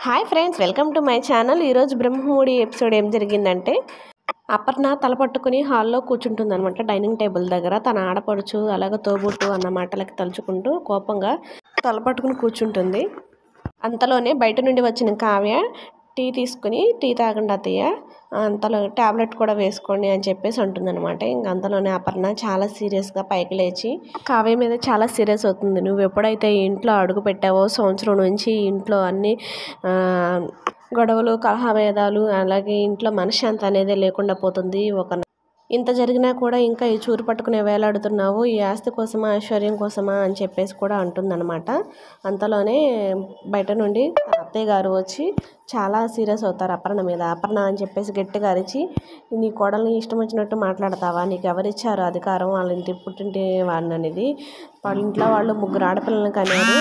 Hi friends, welcome to my channel. ఈరోజు Brahmamudi episode ఏం జరిగిందంటే, అపర్ణ తల పట్టుకుని హాల్లో కూర్చుంటుంది అనమాట. డైనింగ్ టేబుల్ దగ్గర తన ఆడపడుచు అలాగే తోబుట్టు అన్న మాటలకి తలుచుకుంటూ కోపంగా తల పట్టుకుని కూర్చుంటుంది. అంతలోనే బయట నుండి వచ్చిన కావ్య టీ తీసుకుని, టీ తాగండి అత్తయ్య, అంతలో ట్యాబ్లెట్ కూడా వేసుకోండి అని చెప్పేసి అంటుందన్నమాట. ఇంక అంతలోనే అపర్ణ చాలా సీరియస్గా పైకి లేచి కావ్య మీద చాలా సీరియస్ అవుతుంది. నువ్వు ఎప్పుడైతే ఇంట్లో అడుగు పెట్టావో సంవత్సరం నుంచి ఇంట్లో అన్ని గొడవలు, కలహభేదాలు, అలాగే ఇంట్లో మనశ్శాంతి అనేది లేకుండా పోతుంది. ఇంత జరిగినా కూడా ఇంకా ఈ చూరు పట్టుకునే వేలాడుతున్నావు, ఈ ఆస్తి కోసమా ఐశ్వర్యం కోసమా అని చెప్పేసి కూడా అంటుందన్నమాట. అంతలోనే బయట నుండి తన అత్తయ్య గారు వచ్చి చాలా సీరియస్ అవుతారు అపర్ణ మీద. అపర్ణ అని చెప్పేసి గట్టిగా అరిచి, నీ కోడల్ని ఇష్టం వచ్చినట్టు మాట్లాడతావా, నీకు ఎవరిచ్చారు అధికారం వాళ్ళ ఇంటి పుట్టింటి వాడిని అనేది, వాళ్ళ ఇంట్లో వాళ్ళు 3 ఆడపిల్లలను కన్నారు,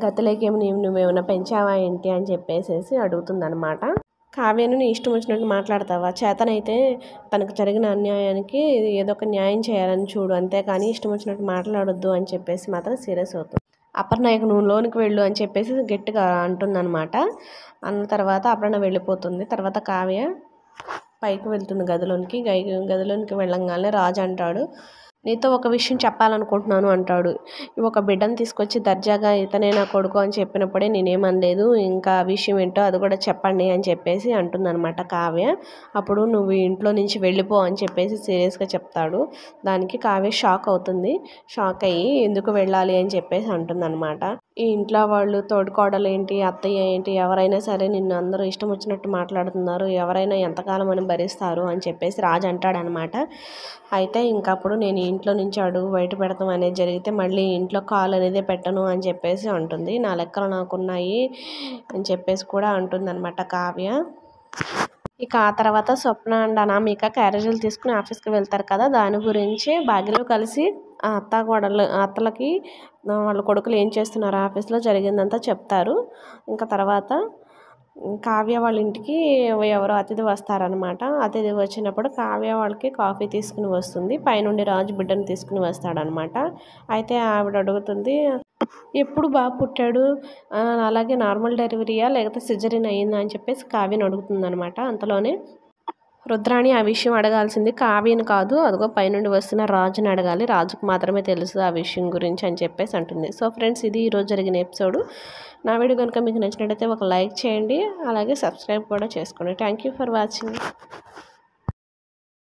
గతిలేకేమి నువ్వేమైనా పెంచావా ఏంటి అని చెప్పేసి అడుగుతుందన్నమాట. కావ్యను నీ ఇష్టం వచ్చినట్టు మాట్లాడతావా, చేతనైతే తనకు జరిగిన అన్యాయానికి ఏదో ఒక న్యాయం చేయాలని చూడు, అంతేకాని ఇష్టం వచ్చినట్టు మాట్లాడొద్దు అని చెప్పేసి మాత్రం సీరియస్ అవుతుంది. అపర్ణకు నువ్వు లోనికి వెళ్ళు అని చెప్పేసి గట్టిగా అంటుందన్నమాట. అన్న తర్వాత అపర్ణ వెళ్ళిపోతుంది. తర్వాత కావ్య పైకి వెళ్తుంది గదిలోనికి. గదిలోనికి వెళ్ళంగానే రాజు అంటాడు, నీతో ఒక విషయం చెప్పాలనుకుంటున్నాను అంటాడు. ఒక బిడ్డను తీసుకొచ్చి దర్జాగా ఇతనే నా కొడుకు అని చెప్పినప్పుడే నేనేమనలేదు, ఇంకా ఆ విషయం ఏంటో అది కూడా చెప్పండి అని చెప్పేసి అంటుందన్నమాట కావ్య. అప్పుడు నువ్వు ఇంట్లో నుంచి వెళ్ళిపో అని చెప్పేసి సీరియస్గా చెప్తాడు. దానికి కావ్య షాక్ అవుతుంది. షాక్ అయ్యి ఎందుకు వెళ్ళాలి అని చెప్పేసి అంటుందన్నమాట. ఈ ఇంట్లో వాళ్ళు తోడుకోడలు ఏంటి, అత్తయ్య ఏంటి, ఎవరైనా సరే నిన్ను అందరూ ఇష్టం వచ్చినట్టు మాట్లాడుతున్నారు, ఎవరైనా ఎంతకాలం అని భరిస్తారు అని చెప్పేసి రాజు అంటాడనమాట. అయితే ఇంకప్పుడు నేను ఇంట్లో నుంచి అడుగు బయట పెడతాం అనేది జరిగితే మళ్ళీ ఇంట్లో కాలు అనేది పెట్టను అని చెప్పేసి అంటుంది. నా లెక్కలు నాకున్నాయి అని చెప్పేసి కూడా అంటుందన్నమాట కావ్య. ఇక ఆ తర్వాత స్వప్న అండ్ అనామిక క్యారేజీలు తీసుకుని ఆఫీస్కి వెళ్తారు కదా, దాని గురించి భాగ్యలో కలిసి ఆ అత్తలకి వాళ్ళ కొడుకులు ఏం చేస్తున్నారు ఆఫీస్లో జరిగిందంతా చెప్తారు. ఇంకా తర్వాత కావ్య వాళ్ళ ఇంటికి ఎవరో అతిథి వస్తారనమాట. అతిథి వచ్చినప్పుడు కావ్య వాళ్ళకి కాఫీ తీసుకుని వస్తుంది. పైనుండి రాజు బిడ్డను తీసుకుని వస్తాడనమాట. అయితే ఆవిడ అడుగుతుంది, ఎప్పుడు బాబు పుట్టాడు, అలాగే నార్మల్ డెలివరీయా లేకపోతే సిజరీన్ అయ్యిందా అని చెప్పేసి కావ్యని అడుగుతుందనమాట. అంతలోనే రుద్రాణి ఆ విషయం అడగాల్సింది కావ్యను కాదు, అదిగో పైనుండి వస్తున్న రాజుని అడగాలి, రాజుకు మాత్రమే తెలుసు ఆ విషయం గురించి అని చెప్పేసి అంటుంది. సో ఫ్రెండ్స్, ఇది ఈరోజు జరిగిన ఎపిసోడ్. నా వీడియో కనుక మీకు నచ్చినట్టయితే ఒక లైక్ చేయండి, అలాగే సబ్స్క్రైబ్ కూడా చేసుకోండి. Thank you for watching.